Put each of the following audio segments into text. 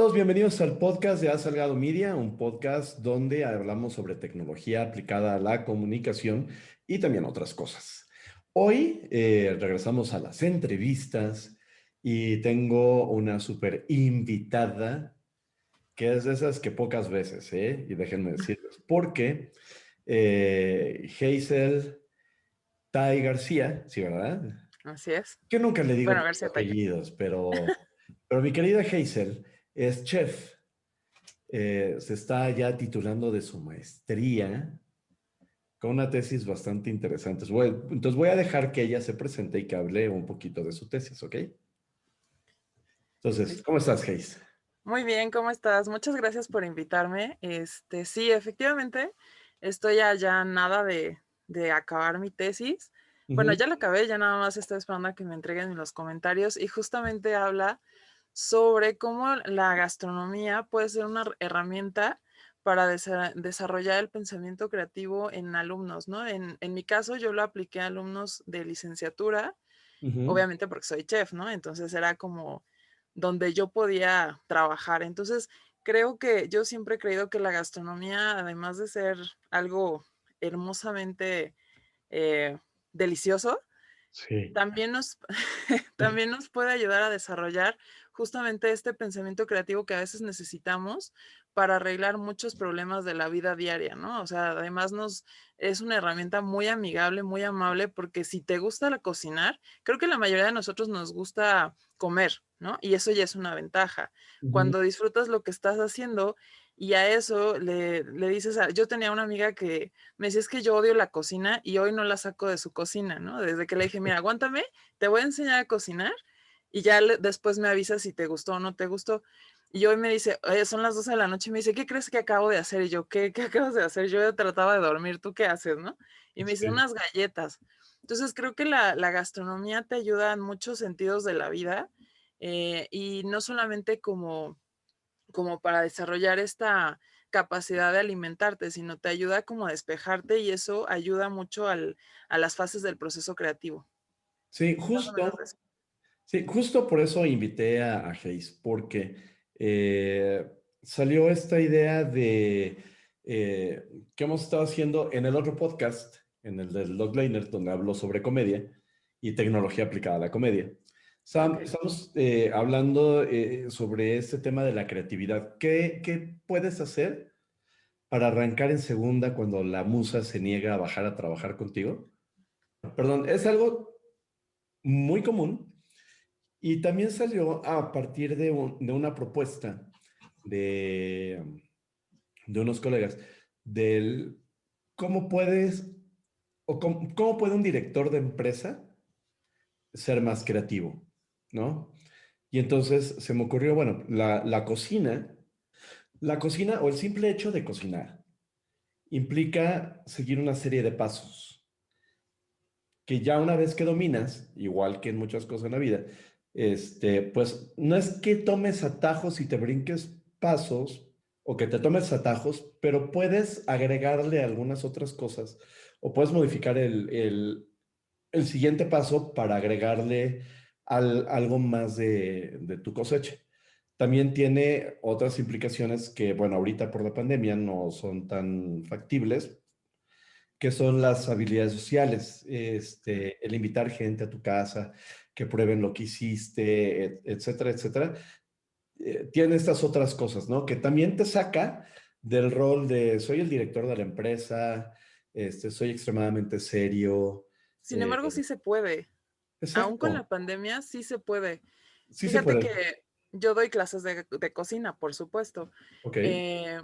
todos, bienvenidos al podcast de Ha Salgado Media, un podcast donde hablamos sobre tecnología aplicada a la comunicación y también otras cosas. Hoy regresamos a las entrevistas y tengo una súper invitada que es de esas que pocas veces, ¿eh? Y déjenme decirles, porque Hazel Tai García, sí, ¿verdad? Así es. Yo nunca le digo Bueno, por sus García Talla. apellidos, pero mi querida Hazel es chef. Se está ya titulando de su maestría con una tesis bastante interesante. Entonces voy a dejar que ella se presente y que hable un poquito de su tesis, ¿ok? Entonces, ¿cómo estás, Hazel? Muy bien, ¿cómo estás? Muchas gracias por invitarme. Sí, efectivamente, estoy allá nada de acabar mi tesis. Bueno, Ujú, ya la acabé, ya nada más estoy esperando a que me entreguen los comentarios y justamente habla sobre cómo la gastronomía puede ser una herramienta para desarrollar el pensamiento creativo en alumnos, ¿no? En mi caso, yo lo apliqué a alumnos de licenciatura, ujú. obviamente porque soy chef, ¿no? Entonces era como donde yo podía trabajar. Entonces, creo que yo siempre he creído que la gastronomía, además de ser algo hermosamente eh, delicioso, Sí. también nos, también nos puede ayudar a desarrollar justamente este pensamiento creativo que a veces necesitamos para arreglar muchos problemas de la vida diaria, ¿no? O sea, además es una herramienta muy amigable, muy amable, porque si te gusta la cocinar, creo que la mayoría de nosotros nos gusta comer, ¿no? Y eso ya es una ventaja. Ujú. Cuando disfrutas lo que estás haciendo y a eso le dices yo tenía una amiga que me decía: "Es que yo odio la cocina", y hoy no la saco de su cocina, ¿no? Desde que le dije: "Mira, aguántame, te voy a enseñar a cocinar y ya después me avisas si te gustó o no te gustó". Y hoy me dice, son las 12 de la noche y me dice: "¿Qué crees que acabo de hacer?". Y yo, ¿qué acabas de hacer? Yo ya trataba de dormir, ¿tú qué haces, no? Y me dice: Sí. "Unas galletas". Entonces creo que la gastronomía te ayuda en muchos sentidos de la vida, y no solamente como para desarrollar esta capacidad de alimentarte, sino te ayuda como a despejarte y eso ayuda mucho a las fases del proceso creativo. Sí, Más o menos justo, eso. sí, justo por eso invité a Hayes, porque salió esta idea de que hemos estado haciendo en el otro podcast, en el del Logliner, donde hablo sobre comedia y tecnología aplicada a la comedia. Okey. Estamos hablando sobre este tema de la creatividad. ¿Qué puedes hacer para arrancar en segunda cuando la musa se niega a bajar a trabajar contigo? Perdón, es algo muy común y también salió a partir de una propuesta de, de unos colegas del cómo puedes o cómo puede un director de empresa ser más creativo, ¿no? Y entonces se me ocurrió, bueno, la cocina o el simple hecho de cocinar implica seguir una serie de pasos que ya una vez que dominas, igual que en muchas cosas en la vida, pues no es que tomes atajos y te brinques pasos o que te tomes atajos, pero puedes agregarle algunas otras cosas o puedes modificar el siguiente paso para agregarle algo más de tu cosecha. También tiene otras implicaciones que, bueno, ahorita por la pandemia no son tan factibles, que son las habilidades sociales, el invitar gente a tu casa, que prueben lo que hiciste, etcétera, etcétera. Tiene estas otras cosas, ¿no? Que también te saca del rol de soy el director de la empresa, soy extremadamente serio. Sin eh, embargo, sí se puede. Aún con exacto, la pandemia, sí se puede. sí se Fíjate puede. que yo doy clases de cocina, por supuesto. Ok. Eh,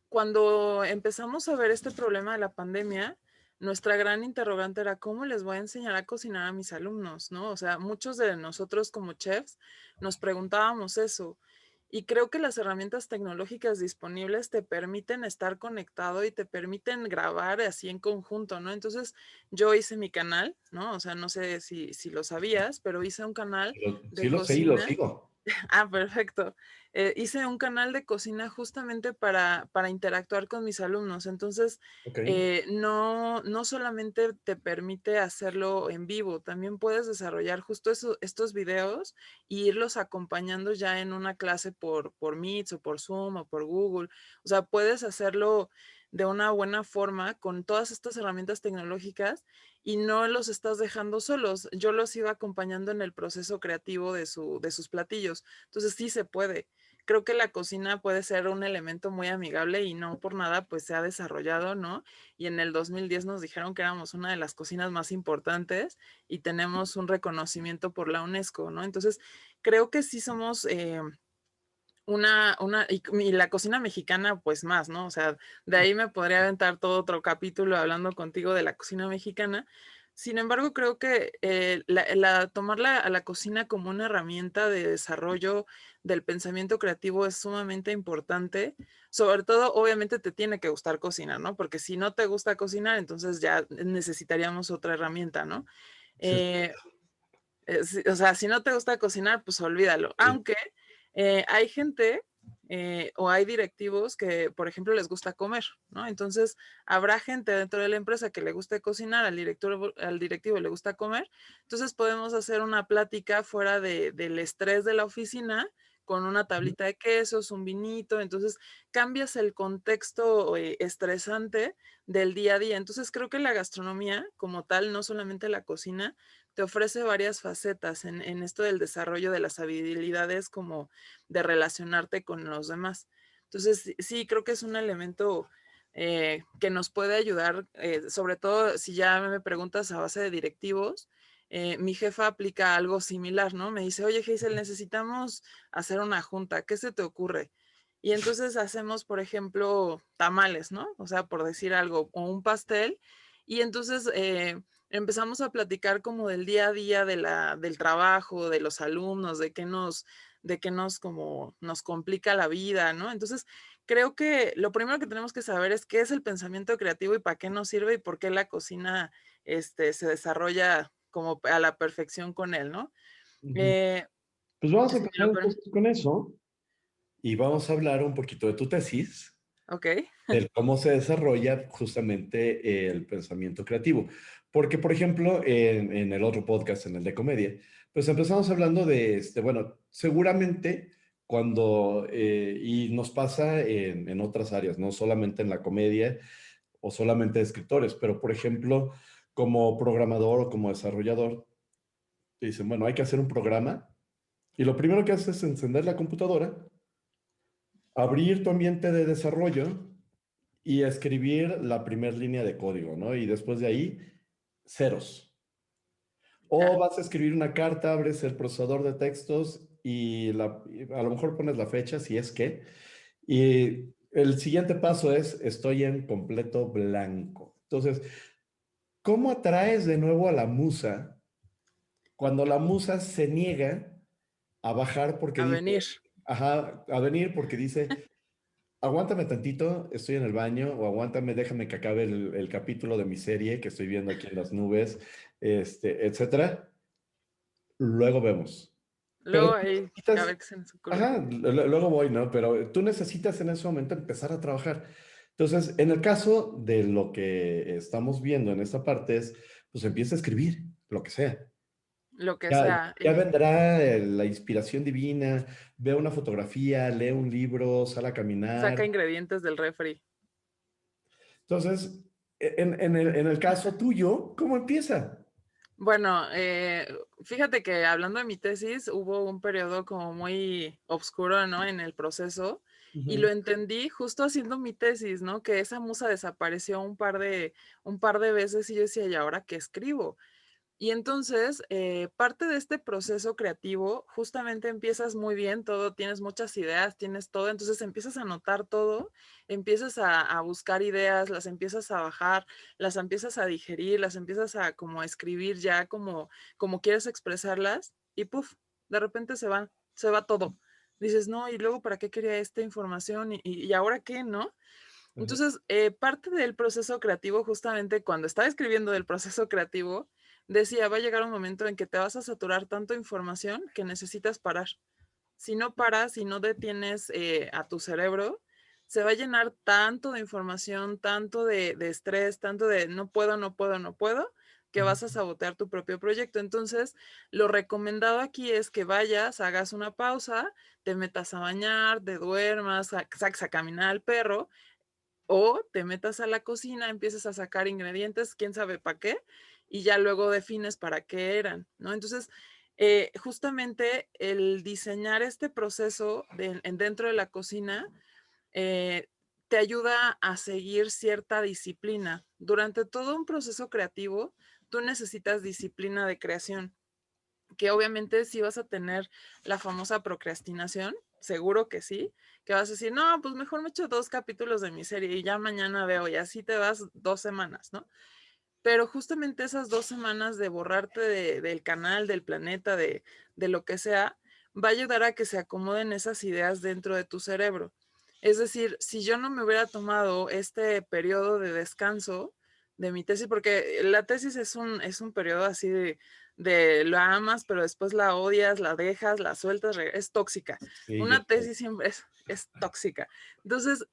Cuando empezamos a ver este problema de la pandemia, nuestra gran interrogante era cómo les voy a enseñar a cocinar a mis alumnos, ¿no? O sea, muchos de nosotros como chefs nos preguntábamos eso. Y creo que las herramientas tecnológicas disponibles te permiten estar conectado y te permiten grabar así en conjunto, ¿no? Entonces, yo hice mi canal, ¿no? O sea, no sé si lo sabías, pero hice un canal Sí de lo sé y lo cocina. sigo. Perfecto. Hice un canal de cocina justamente para interactuar con mis alumnos. Entonces, Ok, no solamente te permite hacerlo en vivo, también puedes desarrollar justo estos videos y irlos acompañando ya en una clase por Meets o por Zoom o por Google. O sea, puedes hacerlo de una buena forma con todas estas herramientas tecnológicas y no los estás dejando solos. Yo los iba acompañando en el proceso creativo de sus platillos. Entonces sí se puede. Creo que la cocina puede ser un elemento muy amigable y no por nada pues se ha desarrollado, ¿no? Y en el 2010 nos dijeron que éramos una de las cocinas más importantes y tenemos un reconocimiento por la UNESCO, ¿no? Entonces creo que sí somos y la cocina mexicana, pues más, ¿no? O sea, de ahí me podría aventar todo otro capítulo hablando contigo de la cocina mexicana. Sin embargo, creo que a la cocina como una herramienta de desarrollo del pensamiento creativo es sumamente importante. Sobre todo, obviamente, te tiene que gustar cocinar, ¿no? Porque si no te gusta cocinar, entonces ya necesitaríamos otra herramienta, ¿no? sí, Eh, o sea, si no te gusta cocinar, pues olvídalo. sí. Aunque hay gente o hay directivos que, por ejemplo, les gusta comer, ¿no? Entonces, habrá gente dentro de la empresa que le guste cocinar, al directivo le gusta comer. Entonces, podemos hacer una plática fuera del estrés de la oficina con una Ujú. tablita de quesos, un vinito. Entonces, cambias el contexto estresante del día a día. Entonces, creo que la gastronomía como tal, no solamente la cocina, te ofrece varias facetas en esto del desarrollo de las habilidades como de relacionarte con los demás. Entonces, sí, creo que es un elemento que nos puede ayudar, sobre todo si ya me preguntas a base de directivos. Mi jefa aplica algo similar, ¿no? Me dice, oye, Hazel, necesitamos hacer una junta, ¿qué se te ocurre? Y entonces hacemos, por ejemplo, tamales, ¿no? O sea, por decir algo, o un pastel. Y entonces empezamos a platicar como del día a día del trabajo, de los alumnos, de qué nos como nos complica la vida, ¿no? Entonces, creo que lo primero que tenemos que saber es qué es el pensamiento creativo y para qué nos sirve y por qué la cocina, se desarrolla como a la perfección con él, ¿no? Ujú. Eh, Pues vamos a si me empezar lo entonces con eso y vamos a hablar un poquito de tu tesis, okey, del cómo se desarrolla justamente el pensamiento creativo. Porque, por ejemplo, en el otro podcast, en el de comedia, pues empezamos hablando de, bueno, seguramente cuando, y nos pasa en otras áreas, no solamente en la comedia o solamente de escritores, pero, por ejemplo, como programador o como desarrollador, te dicen, bueno, hay que hacer un programa y lo primero que haces es encender la computadora, abrir tu ambiente de desarrollo y escribir la primera línea de código, ¿no? Y después de ahí, ceros. O ya, vas a escribir una carta, abres el procesador de textos y a lo mejor pones la fecha si es que. Y el siguiente paso es, estoy en completo blanco. Entonces, ¿cómo atraes de nuevo a la musa cuando la musa se niega a bajar porque a dice, venir. ajá, a venir porque dice, aguántame tantito, estoy en el baño, o aguántame, déjame que acabe el capítulo de mi serie que estoy viendo aquí en las nubes, etcétera. Luego vemos. Pero Luego tú ahí, a necesitas, ver qué se nos ocurre. ajá, luego voy, ¿no? Pero tú necesitas en ese momento empezar a trabajar. Entonces, en el caso de lo que estamos viendo en esta parte es, pues empieza a escribir, lo que sea. Lo que Ya, sea, ya vendrá la inspiración divina, ve una fotografía, lee un libro, sale a saca caminar. ingredientes del refri. Entonces, en el caso tuyo, ¿cómo empieza? Bueno, fíjate que hablando de mi tesis, hubo un periodo como muy oscuro, ¿no? En el proceso, y lo Ujú. entendí justo haciendo mi tesis, ¿no? Que esa musa desapareció un par de veces y yo decía, ¿y ahora qué escribo? Y entonces, parte de este proceso creativo, justamente empiezas muy bien, todo, tienes muchas ideas, tienes todo, entonces empiezas a anotar todo, empiezas a buscar ideas, las empiezas a bajar, las empiezas a digerir, las empiezas a como a escribir ya como quieres expresarlas y puf, de repente se va todo. Dices, no, y luego, ¿para qué quería esta información? ¿Y ahora qué, no? Ajá. Entonces, parte del proceso creativo, justamente cuando estaba escribiendo del proceso creativo, decía, va a llegar un momento en que te vas a saturar tanto de información que necesitas parar. si no paras, si no detienes a tu cerebro, se va a llenar tanto de información, tanto de estrés, tanto de no puedo, no puedo, no puedo, que vas a sabotear tu propio proyecto. Entonces, lo recomendado aquí es que vayas, hagas una pausa, te metas a bañar, te duermas, saques a caminar al perro o te metas a la cocina, empieces a sacar ingredientes, quién sabe para qué, y ya luego defines para qué eran, ¿no? Entonces, justamente el diseñar este proceso dentro de la cocina eh, te ayuda a seguir cierta disciplina. Durante todo un proceso creativo, tú necesitas disciplina de creación, que obviamente sí vas a tener la famosa procrastinación, seguro que sí, que vas a decir, no, pues mejor me echo 2 capítulos de mi serie y ya mañana veo y así te vas 2 semanas, ¿no? Pero justamente esas 2 semanas de borrarte del canal, del planeta, de lo que sea, va a ayudar a que se acomoden esas ideas dentro de tu cerebro. Es decir, si yo no me hubiera tomado este periodo de descanso de mi tesis, porque la tesis es un periodo así de la amas, pero después la odias, la dejas, la sueltas, es tóxica. Sí, yo Una tesis siempre es tóxica. Entonces,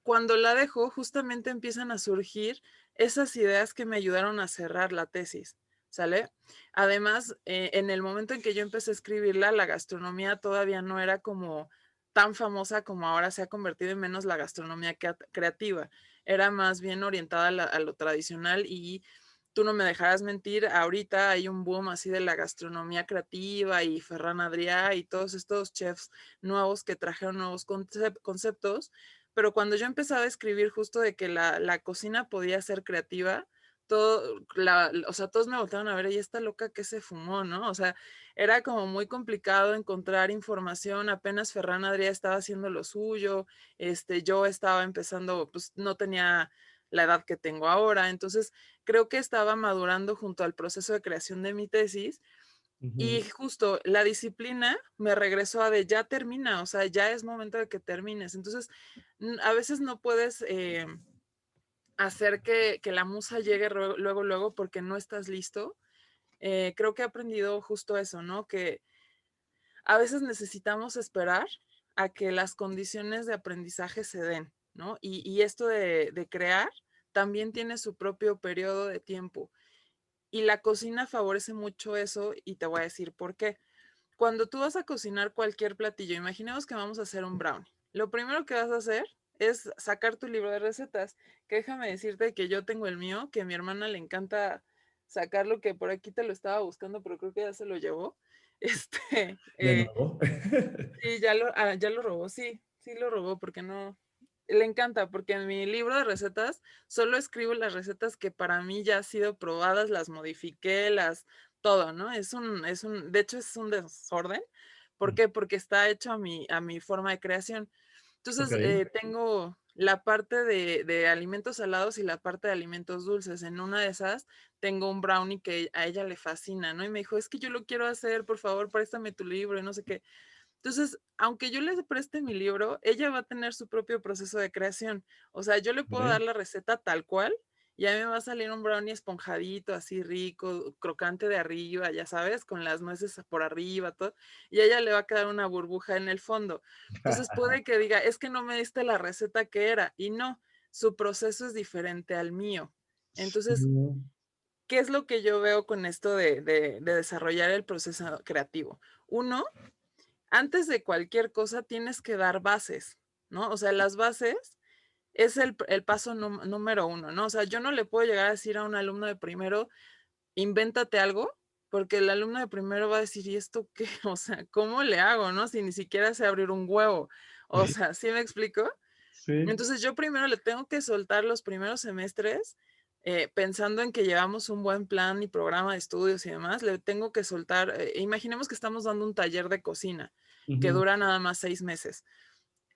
cuando la dejo, justamente empiezan a surgir esas ideas que me ayudaron a cerrar la tesis, ¿sale? Además, en el momento en que yo empecé a escribirla, la gastronomía todavía no era como tan famosa como ahora se ha convertido en menos la gastronomía creativa. Era más bien orientada a lo tradicional y tú no me dejarás mentir, ahorita hay un boom así de la gastronomía creativa y Ferran Adrià y todos estos chefs nuevos que trajeron nuevos conceptos, pero cuando yo empezaba a escribir justo de que la cocina podía ser creativa, o sea, todos me voltearon a ver, y esta loca que se fumó, ¿no? O sea, era como muy complicado encontrar información, apenas Ferran Adrià estaba haciendo lo suyo, yo estaba empezando, pues no tenía la edad que tengo ahora, entonces creo que estaba madurando junto al proceso de creación de mi tesis y Ujú. justo la disciplina me regresó a de ya termina, o sea, ya es momento de que termines. Entonces, a veces no puedes hacer que la musa llegue luego, luego, porque no estás listo. Creo que he aprendido justo eso, ¿no? Que a veces necesitamos esperar a que las condiciones de aprendizaje se den, ¿no? Y esto de crear también tiene su propio periodo de tiempo. Y la cocina favorece mucho eso y te voy a decir por qué. Cuando tú vas a cocinar cualquier platillo, imaginemos que vamos a hacer un brownie. Lo primero que vas a hacer es sacar tu libro de recetas, que déjame decirte que yo tengo el mío, que a mi hermana le encanta sacarlo, que por aquí te lo estaba buscando, pero creo que ya se lo llevó. Este, De nuevo. sí, ya lo robó, sí, sí lo robó, porque no, le encanta, porque en mi libro de recetas solo escribo las recetas que para mí ya han sido probadas, las modifiqué, todo, ¿no? De hecho es un desorden. ¿Por qué? Porque está hecho a mi forma de creación. Ok. Entonces, tengo la parte de alimentos salados y la parte de alimentos dulces. En una de esas tengo un brownie que a ella le fascina, ¿no? Y me dijo, es que yo lo quiero hacer, por favor, préstame tu libro y no sé qué. Entonces, aunque yo le preste mi libro, ella va a tener su propio proceso de creación. O sea, yo le puedo dar Ok. la receta tal cual y a mí me va a salir un brownie esponjadito, así rico, crocante de arriba, ya sabes, con las nueces por arriba, todo, y a ella le va a quedar una burbuja en el fondo. Entonces puede que diga, es que no me diste la receta que era, y no, su proceso es diferente al mío. Entonces, Mm. ¿qué es lo que yo veo con esto de desarrollar el proceso creativo? Uno, antes de cualquier cosa tienes que dar bases, ¿no? O sea, las bases es el paso número uno, ¿no? O sea, yo no le puedo llegar a decir a un alumno de primero, invéntate algo, porque el alumno de primero va a decir, ¿y esto qué? O sea, ¿cómo le hago, no? Si ni siquiera sé abrir un huevo. O sea, ¿sí me explico? Sí. Entonces yo primero le tengo que soltar los primeros semestres, pensando en que llevamos un buen plan y programa de estudios y demás, le tengo que soltar, imaginemos que estamos dando un taller de cocina que Ujú. dura nada más 6 meses.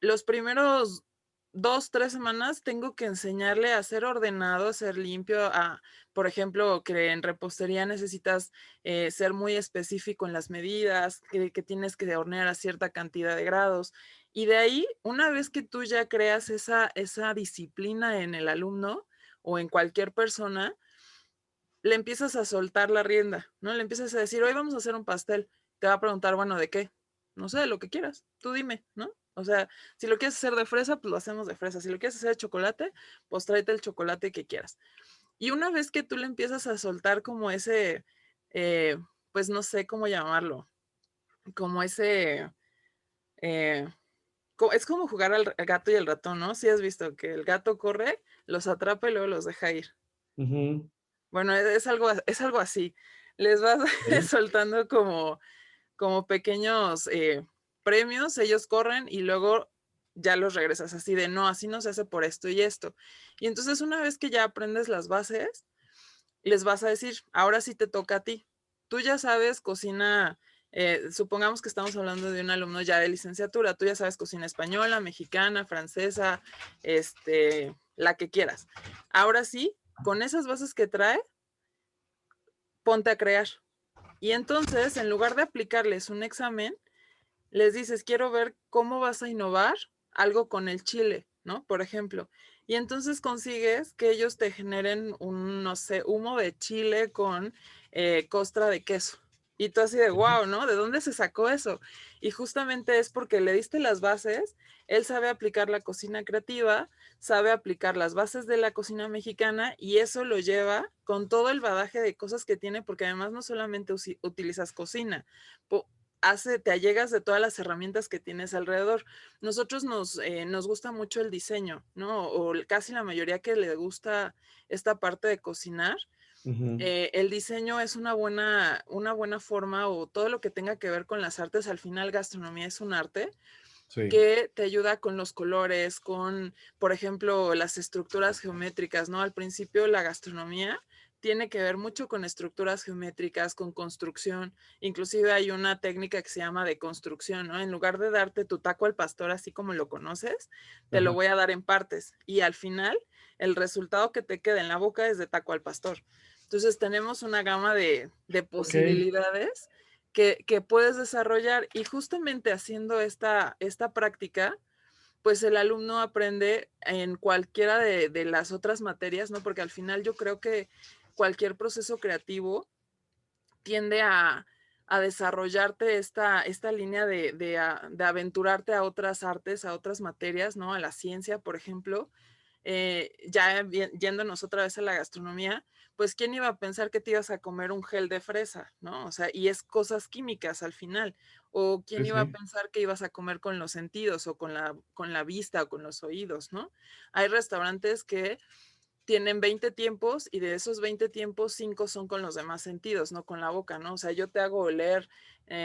Los primeros 2, 3 semanas tengo que enseñarle a ser ordenado, a ser limpio, por ejemplo, que en repostería necesitas ser muy específico en las medidas, que tienes que hornear a cierta cantidad de grados. Y de ahí, una vez que tú ya creas esa disciplina en el alumno o en cualquier persona, le empiezas a soltar la rienda, ¿no? Le empiezas a decir, hoy vamos a hacer un pastel. Te va a preguntar, bueno, ¿de qué? no sé, lo que quieras, tú dime, ¿no? O sea, si lo quieres hacer de fresa, pues lo hacemos de fresa. Si lo quieres hacer de chocolate, pues tráete el chocolate que quieras. Y una vez que tú le empiezas a soltar como ese, eh, pues no sé cómo llamarlo, como ese, eh, es como jugar al gato y el ratón, ¿no? Si has visto que el gato corre, los atrapa y luego los deja ir. Ujú. Bueno, es algo así. Les vas Ok. soltando como pequeños premios, ellos corren y luego ya los regresas así de no, así no se hace por esto y esto. Y entonces una vez que ya aprendes las bases, les vas a decir, ahora sí te toca a ti. Tú ya sabes cocina, supongamos que estamos hablando de un alumno ya de licenciatura, tú ya sabes cocina española, mexicana, francesa, la que quieras. Ahora sí, con esas bases que trae, ponte a crear. Y entonces, en lugar de aplicarles un examen, les dices, quiero ver cómo vas a innovar algo con el chile, ¿no? Por ejemplo. Y entonces consigues que ellos te generen un, no sé, humo de chile con costra de queso. Y tú así de, wow, ¿no? ¿De dónde se sacó eso? Y justamente es porque le diste las bases, él sabe aplicar la cocina creativa, sabe aplicar las bases de la cocina mexicana y eso lo lleva con todo el badaje de cosas que tiene, porque además no solamente utilizas cocina, te allegas de todas las herramientas que tienes alrededor. Nosotros nos gusta mucho el diseño, ¿no? O casi la mayoría que le gusta esta parte de cocinar. Ujú. El diseño es una buena forma o todo lo que tenga que ver con las artes. Al final, gastronomía es un arte Sí. que te ayuda con los colores, con, por ejemplo, las estructuras geométricas, ¿no? Al principio la gastronomía tiene que ver mucho con estructuras geométricas, con construcción. Inclusive hay una técnica que se llama de construcción, ¿no? En lugar de darte tu taco al pastor así como lo conoces, te lo Ajá. voy a dar en partes. Y al final, el resultado que te queda en la boca es de taco al pastor. Entonces tenemos una gama de Ok. posibilidades que puedes desarrollar y justamente haciendo esta práctica, pues el alumno aprende en cualquiera de las otras materias, ¿no? Porque al final yo creo que cualquier proceso creativo tiende a desarrollarte esta línea de aventurarte a otras artes, a otras materias, ¿no? A la ciencia, por ejemplo, ya yéndonos otra vez a la gastronomía, pues quién iba a pensar que te ibas a comer un gel de fresa, ¿no? O sea, y es cosas químicas al final. O Sí, quién iba a sí. pensar que ibas a comer con los sentidos o con la vista o con los oídos, ¿no? Hay restaurantes que tienen 20 tiempos y de esos 20 tiempos, 5 son con los demás sentidos, no con la boca, ¿no? O sea, yo te hago oler,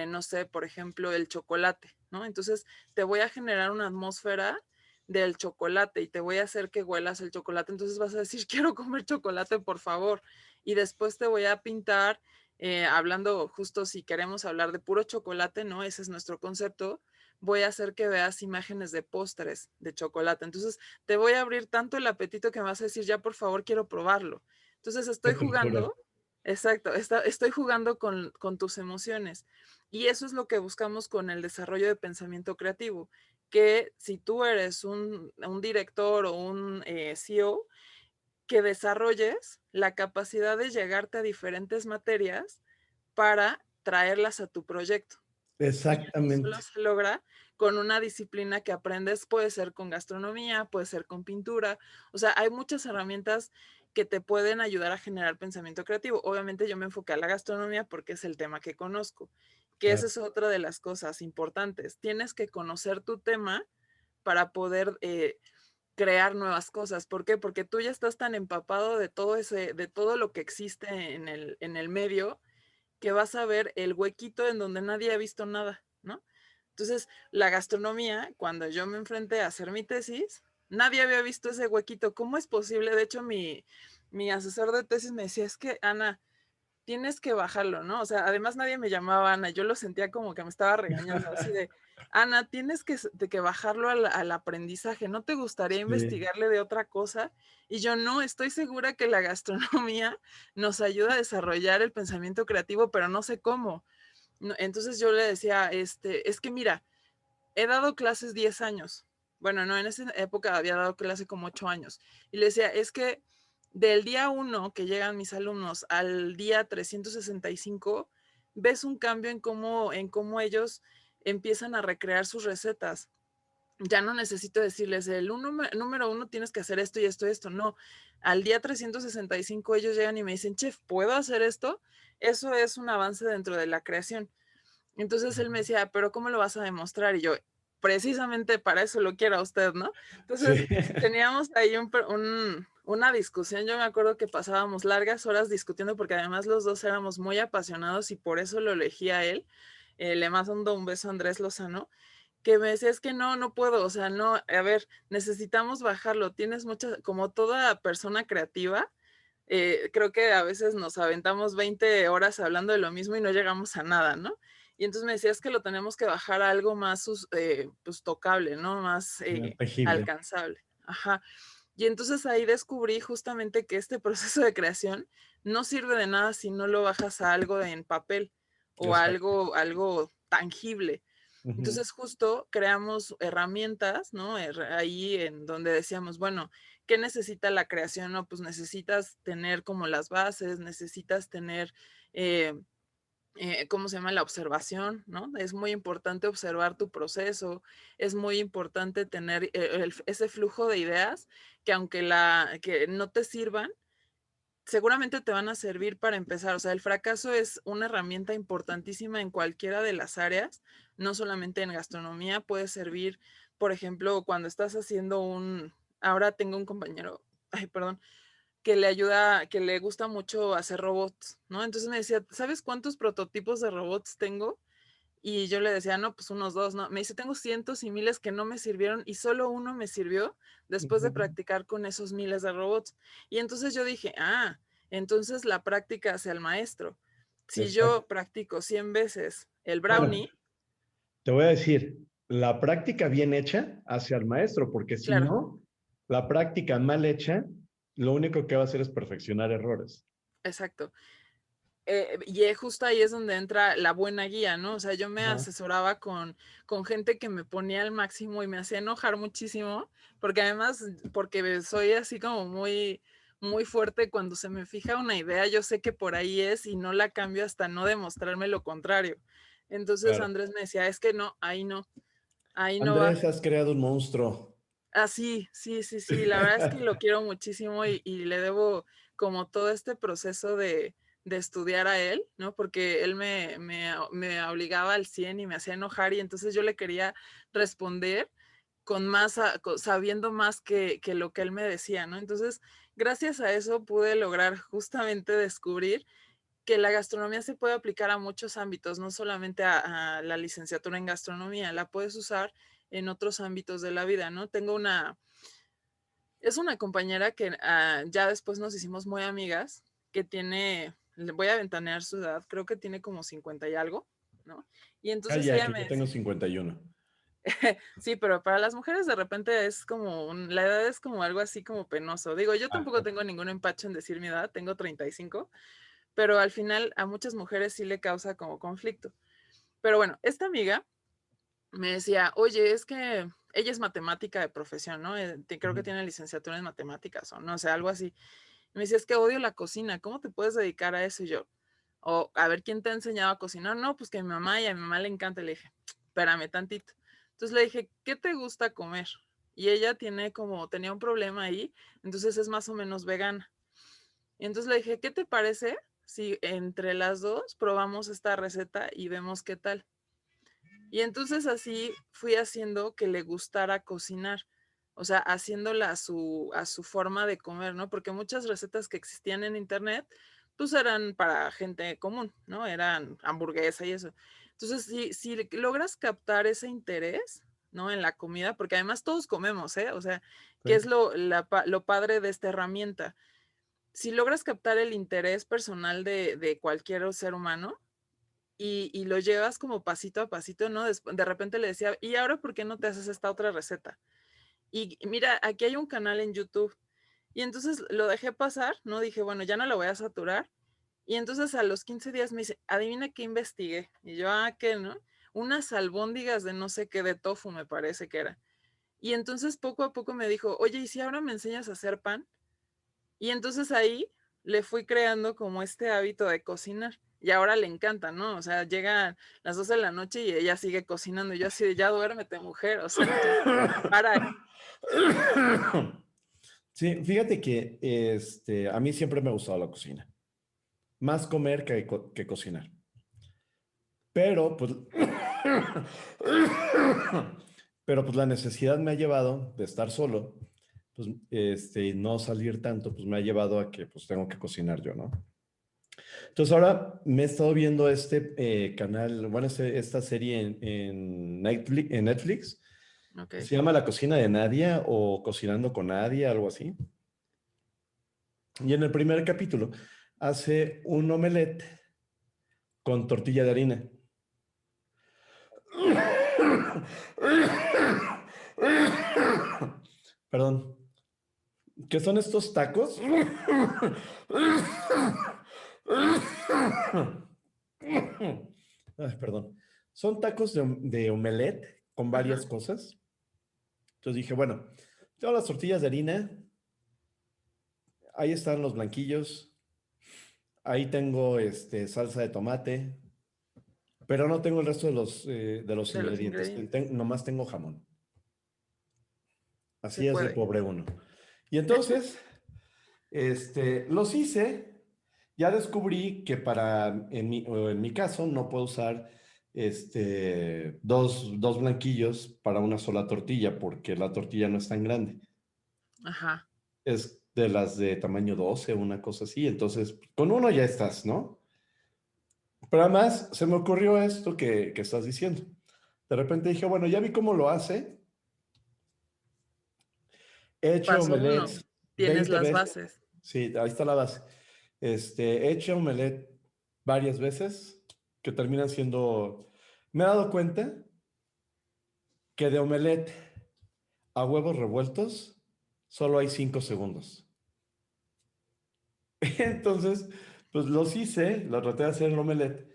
no sé, por ejemplo, el chocolate, ¿no? Entonces, te voy a generar una atmósfera del chocolate y te voy a hacer que huelas el chocolate. Entonces vas a decir, quiero comer chocolate, por favor. Y después te voy a pintar, hablando justo si queremos hablar de puro chocolate, ¿no? Ese es nuestro concepto. Voy a hacer que veas imágenes de postres de chocolate. Entonces, te voy a abrir tanto el apetito que me vas a decir, ya por favor, quiero probarlo. Entonces Qué estoy apertura. jugando, exacto, estoy jugando con tus emociones. Y eso es lo que buscamos con el desarrollo de pensamiento creativo, que si tú eres un director o un CEO, que desarrolles la capacidad de llegarte a diferentes materias para traerlas a tu proyecto. Y eso solo Exactamente. se logra con una disciplina que aprendes, puede ser con gastronomía, puede ser con pintura, o sea, hay muchas herramientas que te pueden ayudar a generar pensamiento creativo. Obviamente yo me enfoqué a la gastronomía porque es el tema que conozco, que esa Claro. es otra de las cosas importantes. Tienes que conocer tu tema para poder crear nuevas cosas. ¿Por qué? Porque tú ya estás tan empapado de todo lo que existe en el medio, que vas a ver el huequito en donde nadie ha visto nada, ¿no? Entonces, la gastronomía, cuando yo me enfrenté a hacer mi tesis, nadie había visto ese huequito. ¿Cómo es posible? De hecho, mi asesor de tesis me decía, es que, Ana, tienes que bajarlo, ¿no? O sea, además nadie me llamaba Ana, yo lo sentía como que me estaba regañando, así de, Ana, tienes que bajarlo al aprendizaje, ¿no te gustaría Sí. investigarle de otra cosa? Y yo no, estoy segura que la gastronomía nos ayuda a desarrollar el pensamiento creativo, pero no sé cómo. Entonces yo le decía, es que mira, he dado clases 10 años. Bueno, no, en esa época había dado clase como 8 años. Y le decía, es que del día 1 que llegan mis alumnos al día 365, ves un cambio en cómo ellos empiezan a recrear sus recetas. Ya no necesito decirles, número 1 tienes que hacer esto y esto y esto. No, al día 365 ellos llegan y me dicen, chef, ¿puedo hacer esto? Eso es un avance dentro de la creación. Entonces él me decía, pero ¿cómo lo vas a demostrar? Y yo, precisamente para eso lo quiero a usted, ¿no? Entonces Sí. teníamos ahí una discusión. Yo me acuerdo que pasábamos largas horas discutiendo porque además los dos éramos muy apasionados y por eso lo elegí a él. Le mando un beso a Andrés Lozano, que me decía, es que no, no puedo, o sea, no, a ver, necesitamos bajarlo. Tienes muchas, como toda persona creativa, creo que a veces nos aventamos 20 horas hablando de lo mismo y no llegamos a nada, ¿no? Y entonces me decías que lo tenemos que bajar a algo más pues, tocable, ¿no? Más Tangible. alcanzable. Ajá. Y entonces ahí descubrí justamente que este proceso de creación no sirve de nada si no lo bajas a algo en papel o Exacto. algo tangible. Ujú. Entonces justo creamos herramientas, ¿no? Ahí en donde decíamos, bueno, ¿qué necesita la creación? No, pues necesitas tener como las bases, necesitas tener, eh, ¿cómo se llama? La observación, ¿no? Es muy importante observar tu proceso, es muy importante tener ese flujo de ideas que aunque que no te sirvan, seguramente te van a servir para empezar. O sea, el fracaso es una herramienta importantísima en cualquiera de las áreas, no solamente en gastronomía, puede servir, por ejemplo, cuando estás haciendo ahora tengo un compañero, ay, perdón, que le ayuda, que le gusta mucho hacer robots, ¿no? Entonces me decía, ¿sabes cuántos prototipos de robots tengo? Y yo le decía, no, pues unos dos, ¿no? Me dice, tengo cientos y miles que no me sirvieron y solo uno me sirvió después de Ujú. practicar con esos miles de robots. Y entonces yo dije, entonces la práctica hace al maestro. Si Exacto. yo practico 100 veces el Bueno, brownie, te voy a decir, la práctica bien hecha hacia el maestro, porque si claro, no, la práctica mal hecha, lo único que va a hacer es perfeccionar errores. exacto. Justo ahí es donde entra la buena guía, ¿no? O sea, yo me Ajá. asesoraba con gente que me ponía al máximo y me hacía enojar muchísimo, porque además, porque soy así como muy, muy fuerte cuando se me fija una idea, yo sé que por ahí es y no la cambio hasta no demostrarme lo contrario. Entonces Claro. Andrés me decía, es que no, ahí no va. Andrés, has creado un monstruo. Ah, sí, sí, sí, sí, la verdad es que lo quiero muchísimo y le debo como todo este proceso de estudiar a él, ¿no? Porque él me obligaba al 100 y me hacía enojar y entonces yo le quería responder con más, sabiendo más que lo que él me decía, ¿no? Entonces, gracias a eso pude lograr justamente descubrir que la gastronomía se puede aplicar a muchos ámbitos, no solamente a la licenciatura en gastronomía, la puedes usar en otros ámbitos de la vida, ¿no? Es una compañera que ya después nos hicimos muy amigas, que le voy a ventanear su edad, creo que tiene como 50 y algo, ¿no? Y entonces Calla, ella que me yo tengo decía, 51. sí, pero para las mujeres de repente es como, la edad es como algo así como penoso. Digo, yo Ah, tampoco tengo ningún empacho en decir mi edad, tengo 35, pero al final a muchas mujeres sí le causa como conflicto. Pero bueno, esta amiga me decía, oye, es que ella es matemática de profesión, ¿no? Creo que ujú. tiene licenciatura en matemáticas o no sé, algo así. Y me decía, es que odio la cocina, ¿cómo te puedes dedicar a eso? Y yo, o a ver, ¿quién te ha enseñado a cocinar? No, pues que mi mamá y a mi mamá le encanta. Le dije, espérame tantito. Entonces le dije, ¿qué te gusta comer? Y ella tenía un problema ahí, entonces es más o menos vegana. Y entonces le dije, ¿qué te parece si entre las dos probamos esta receta y vemos qué tal? Y entonces así fui haciendo que le gustara cocinar, o sea, haciéndola a su forma de comer, ¿no? Porque muchas recetas que existían en internet, pues eran para gente común, ¿no? Eran hamburguesa y eso. Entonces, si logras captar ese interés, ¿no? En la comida, porque además todos comemos, ¿eh? O sea, ¿qué es Sí. lo padre de esta herramienta? Si logras captar el interés personal de cualquier ser humano, y lo llevas como pasito a pasito, ¿no? De repente le decía, ¿y ahora por qué no te haces esta otra receta? Y mira, aquí hay un canal en YouTube. Y entonces lo dejé pasar, ¿no? Dije, bueno, ya no lo voy a saturar. Y entonces a los 15 días me dice, adivina qué investigué. Y yo, ¿qué, no? Unas albóndigas de no sé qué, de tofu me parece que era. Y entonces poco a poco me dijo, oye, ¿y si ahora me enseñas a hacer pan? Y entonces ahí le fui creando como este hábito de cocinar. y ahora le encanta, ¿no? O sea, llegan las 12 de la noche y ella sigue cocinando, y yo así de: "Ya duérmete, mujer", o sea, ya, para. Sí, fíjate que a mí siempre me ha gustado la cocina. Más comer que cocinar. Pero, pues, pero pues la necesidad me ha llevado de estar solo, pues, y no salir tanto, pues me ha llevado a que pues tengo que cocinar yo, ¿no? Entonces ahora me he estado viendo este canal, bueno, esta serie en Netflix, que Okey. se llama La cocina de Nadia o Cocinando con Nadia, algo así. Y en el primer capítulo hace un omelette con tortilla de harina. Perdón. ¿Qué son estos tacos? Ay, perdón. Son tacos de omelette con Ajá. varias cosas. Entonces dije, bueno, tengo las tortillas de harina, ahí están los blanquillos, ahí tengo salsa de tomate, pero no tengo el resto de los De los ingredientes. ingredientes. Nomás tengo jamón. Se Así es de puede. pobre uno. Y entonces, los hice. Ya descubrí que en mi caso, no puedo usar dos blanquillos para una sola tortilla, porque la tortilla no es tan grande. Ajá. Es de las de tamaño 12, una cosa así. Entonces, con uno ya estás, ¿no? Pero además, se me ocurrió esto que estás diciendo. De repente dije, bueno, ya vi cómo lo hace. He hecho Paso uno, omelettes tienes 20 las veces. bases. Sí, ahí está la base. He hecho omelette varias veces que terminan siendo... Me he dado cuenta que de omelette a huevos revueltos solo hay 5 segundos. Entonces, pues los hice, lo traté de hacer el omelette,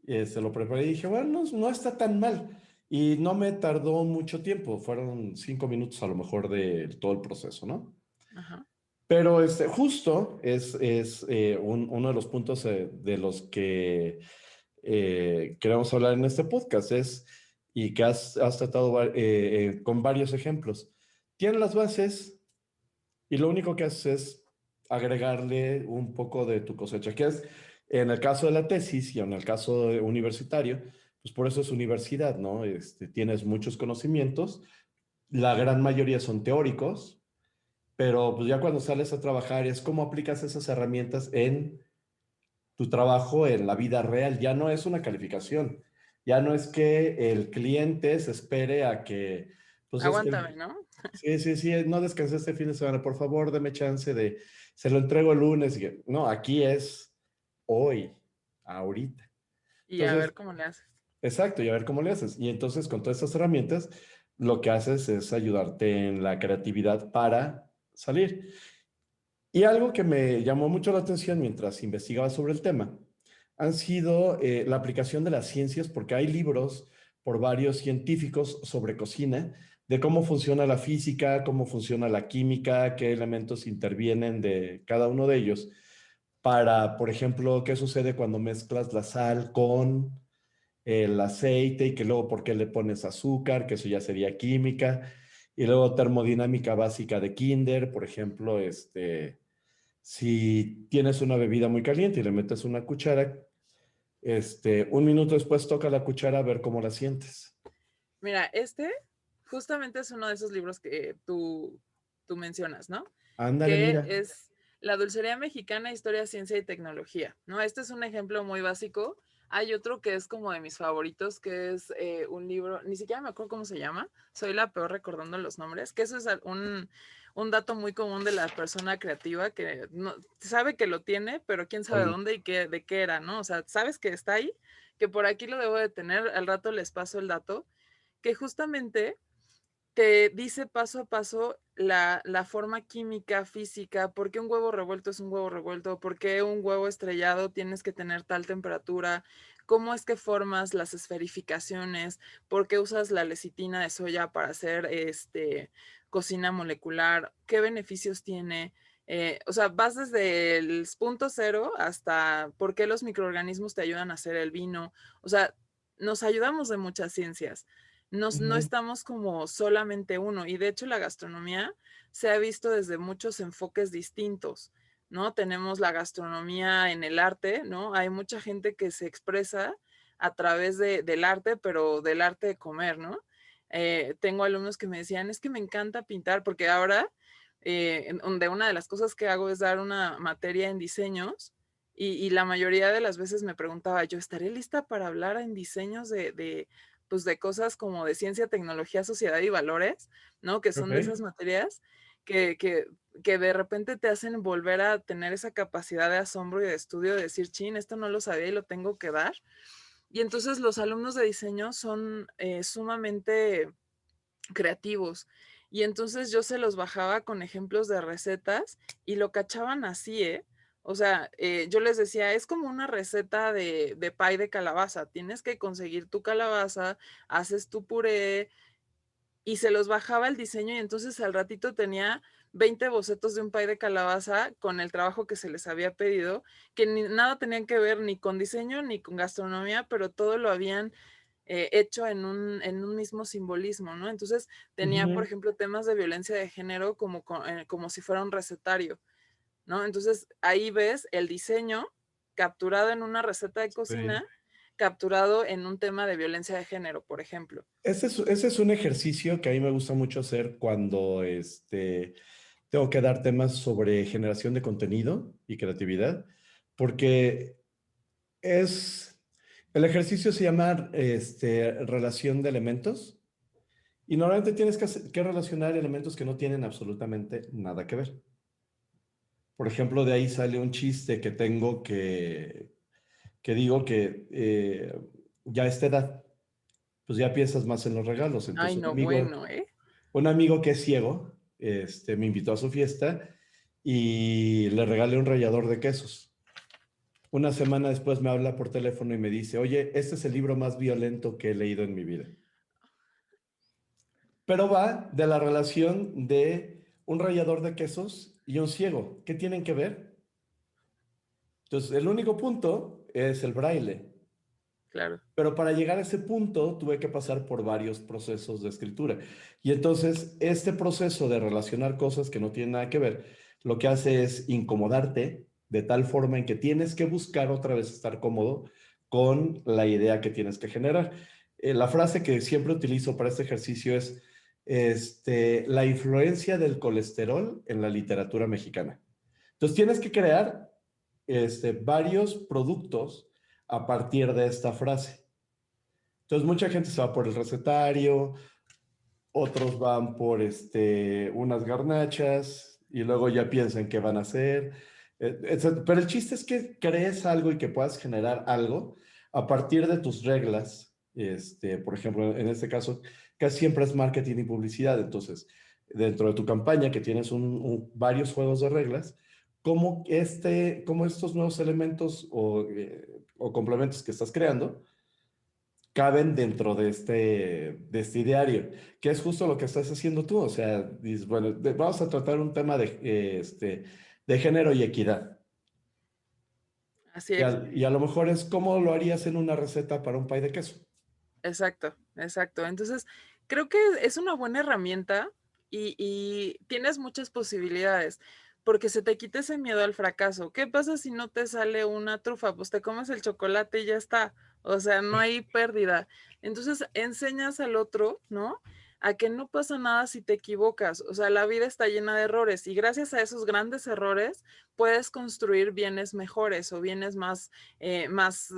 se lo preparé y dije, bueno, no está tan mal. Y no me tardó mucho tiempo, fueron 5 minutos a lo mejor de todo el proceso, ¿no? Ajá. Pero justo es uno de los puntos de los que queremos hablar en este podcast, y que has tratado con varios ejemplos. Tiene las bases y lo único que haces es agregarle un poco de tu cosecha, que es en el caso de la tesis y en el caso universitario, pues por eso es universidad, ¿no? Tienes muchos conocimientos, la gran mayoría son teóricos, pero pues ya cuando sales a trabajar es cómo aplicas esas herramientas en tu trabajo en la vida real. Ya no es una calificación, ya no es que el cliente se espere a que, pues es que, Aguántame, ¿no? sí, sí, sí, no descansé este fin de semana, por favor, deme chance se lo entrego el lunes. No, aquí es hoy, ahorita. Y a Entonces, ver cómo le haces. exacto, y a ver cómo le haces. Y entonces con todas estas herramientas, lo que haces es ayudarte en la creatividad para salir. Y algo que me llamó mucho la atención mientras investigaba sobre el tema han sido la aplicación de las ciencias, porque hay libros por varios científicos sobre cocina, de cómo funciona la física, cómo funciona la química, qué elementos intervienen de cada uno de ellos, para, por ejemplo, qué sucede cuando mezclas la sal con el aceite y que luego por qué le pones azúcar, que eso ya sería química, y luego termodinámica básica de Kinder, por ejemplo, si tienes una bebida muy caliente y le metes una cuchara, un minuto después toca la cuchara a ver cómo la sientes. Mira, justamente es uno de esos libros que tú mencionas, ¿no? Ándale, Que mira. es La dulcería mexicana, historia, ciencia y tecnología, ¿no? Este es un ejemplo muy básico. Hay otro que es como de mis favoritos, que es un libro, ni siquiera me acuerdo cómo se llama, soy la peor recordando los nombres, que eso es un dato muy común de la persona creativa que no, sabe que lo tiene, pero quién sabe Órale. dónde y de qué era, ¿no? O sea, sabes que está ahí, que por aquí lo debo de tener, al rato les paso el dato, que justamente te dice paso a paso la forma química, física, por qué un huevo revuelto es un huevo revuelto, por qué un huevo estrellado tienes que tener tal temperatura, cómo es que formas las esferificaciones, por qué usas la lecitina de soya para hacer cocina molecular, qué beneficios tiene, O sea, vas desde el punto cero hasta por qué los microorganismos te ayudan a hacer el vino. O sea, nos ayudamos de muchas ciencias. No Ujú. estamos como solamente uno. Y de hecho, la gastronomía se ha visto desde muchos enfoques distintos, ¿no? Tenemos la gastronomía en el arte, ¿no? Hay mucha gente que se expresa a través del arte, pero del arte de comer, ¿no? Tengo alumnos que me decían, es que me encanta pintar, porque ahora en donde una de las cosas que hago es dar una materia en diseños y la mayoría de las veces me preguntaba, ¿yo estaré lista para hablar en diseños pues de cosas como de ciencia, tecnología, sociedad y valores, ¿no? Que son de Ok. esas materias que, que, que de repente te hacen volver a tener esa capacidad de asombro y de estudio de decir, chin, esto no lo sabía y lo tengo que dar. Y entonces los alumnos de diseño son sumamente creativos. Y entonces yo se los bajaba con ejemplos de recetas y lo cachaban así, ¿eh? O sea, yo les decía, es como una receta de pay de calabaza. Tienes que conseguir tu calabaza, haces tu puré y se los bajaba el diseño y entonces al ratito tenía 20 bocetos de un pay de calabaza con el trabajo que se les había pedido, que nada tenían que ver ni con diseño ni con gastronomía, pero todo lo habían hecho en un mismo simbolismo, ¿no? Entonces tenía, por Ujú. ejemplo, temas de violencia de género como, como si fuera un recetario, ¿no? Entonces ahí ves el diseño capturado en una receta de Sí. cocina, capturado en un tema de violencia de género, por ejemplo. Ese es un ejercicio que a mí me gusta mucho hacer cuando tengo que dar temas sobre generación de contenido y creatividad, porque es, el ejercicio se llama relación de elementos y normalmente tienes que relacionar elementos que no tienen absolutamente nada que ver. Por ejemplo, de ahí sale un chiste que tengo que digo que ya a esta edad, pues ya piensas más en los regalos. Ay, Entonces, no, bueno, ¿eh? un amigo que es ciego, me invitó a su fiesta y le regalé un rallador de quesos. Una semana después me habla por teléfono y me dice, oye, este es el libro más violento que he leído en mi vida. Pero va de la relación de un rallador de quesos y un ciego. ¿Qué tienen que ver? Entonces, el único punto es el braille. Claro. Pero para llegar a ese punto tuve que pasar por varios procesos de escritura. Y entonces este proceso de relacionar cosas que no tienen nada que ver, lo que hace es incomodarte de tal forma en que tienes que buscar otra vez estar cómodo con la idea que tienes que generar. La frase que siempre utilizo para este ejercicio es la influencia del colesterol en la literatura mexicana. Entonces tienes que crear varios productos a partir de esta frase. Entonces, mucha gente se va por el recetario, otros van por unas garnachas y luego ya piensan qué van a hacer. Pero el chiste es que crees algo y que puedas generar algo a partir de tus reglas. Por ejemplo, en este caso, casi siempre es marketing y publicidad. Entonces, dentro de tu campaña, que tienes varios juegos de reglas, cómo estos nuevos elementos o complementos que estás creando caben dentro de este ideario, que es justo lo que estás haciendo tú. O sea, dices, bueno, vamos a tratar un tema de género y equidad. Así Y es. a lo mejor es cómo lo harías en una receta para un pay de queso. Exacto, exacto. Entonces, creo que es una buena herramienta y tienes muchas posibilidades, porque se te quita ese miedo al fracaso. ¿Qué pasa si no te sale una trufa? Pues te comes el chocolate y ya está. O sea, no hay pérdida. Entonces, enseñas al otro, ¿no? A que no pasa nada si te equivocas. O sea, la vida está llena de errores y gracias a esos grandes errores puedes construir bienes mejores o bienes más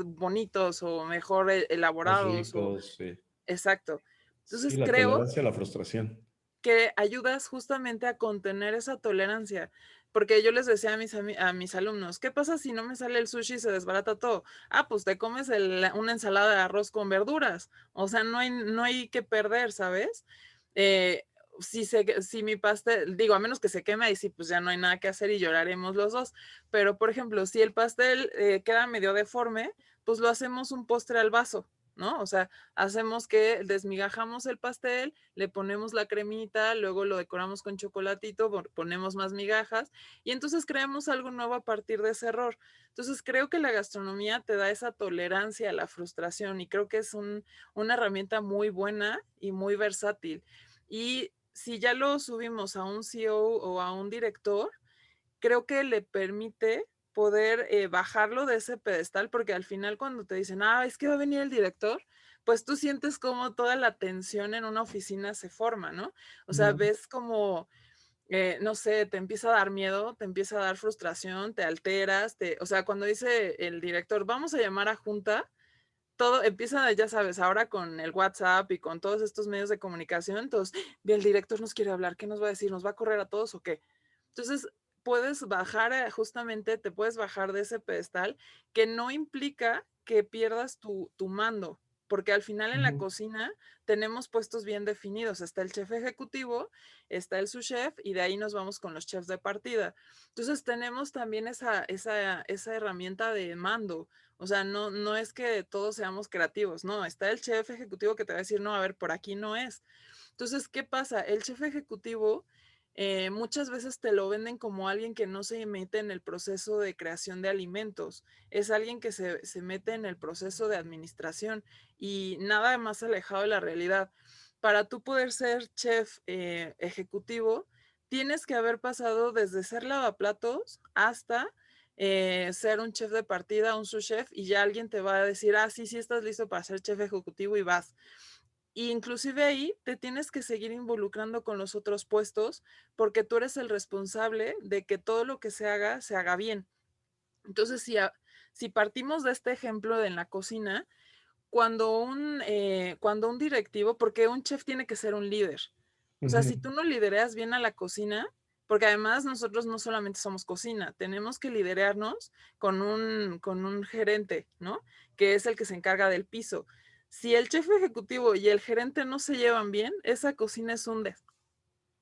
bonitos o mejor Más elaborados o ricos, sí. exacto. Sí, Entonces la creo tolerancia a la frustración. que ayudas justamente a contener esa tolerancia, porque yo les decía a a mis alumnos, ¿qué pasa si no me sale el sushi y se desbarata todo? Ah, pues te comes una ensalada de arroz con verduras, o sea, no hay que perder, ¿sabes? Eh, si mi pastel, digo, a menos que se queme, ahí sí, pues ya no hay nada que hacer y lloraremos los dos, pero por ejemplo, si el pastel queda medio deforme, pues lo hacemos un postre al vaso. ¿no? O sea, hacemos que desmigajamos el pastel, le ponemos la cremita, luego lo decoramos con chocolatito, ponemos más migajas y entonces creamos algo nuevo a partir de ese error. Entonces creo que la gastronomía te da esa tolerancia a la frustración y creo que es una herramienta muy buena y muy versátil. Y si ya lo subimos a un CEO o a un director, creo que le permite poder, bajarlo de ese pedestal, porque al final cuando te dicen: "Ah, es que va a venir el director", pues tú sientes como toda la tensión en una oficina se forma, ¿no? O sea, Ujú, ves como, no sé, te empieza a dar miedo, te empieza a dar frustración, te alteras, o sea, cuando dice el director: "Vamos a llamar a junta", todo empieza, ya sabes, ahora con el WhatsApp y con todos estos medios de comunicación, todos, el director nos quiere hablar, ¿qué nos va a decir? ¿Nos va a correr a todos o qué? Entonces, puedes bajar, justamente te puedes bajar de ese pedestal, que no implica que pierdas tu mando, porque al final en la ujú, cocina tenemos puestos bien definidos. Está el chef ejecutivo, está el subchef y de ahí nos vamos con los chefs de partida. Entonces, tenemos también esa herramienta de mando. O sea, no es que todos seamos creativos, no, está el chef ejecutivo que te va a decir: "No, a ver, por aquí no es". Entonces, ¿qué pasa? El chef ejecutivo, muchas veces te lo venden como alguien que no se mete en el proceso de creación de alimentos, es alguien que se mete en el proceso de administración y nada más alejado de la realidad. Para tú poder ser chef, ejecutivo, tienes que haber pasado desde ser lavaplatos hasta, ser un chef de partida, un subchef, y ya alguien te va a decir: "Ah, sí, sí estás listo para ser chef ejecutivo", y vas. Y inclusive ahí te tienes que seguir involucrando con los otros puestos, porque tú eres el responsable de que todo lo que se haga bien. Entonces, si partimos de este ejemplo de en la cocina, cuando un directivo, porque un chef tiene que ser un líder. O sea, ujú. si tú no lidereas bien a la cocina, porque además nosotros no solamente somos cocina, tenemos que liderarnos con un gerente, ¿no? Que es el que se encarga del piso. Si el chef ejecutivo y el gerente no se llevan bien, esa cocina es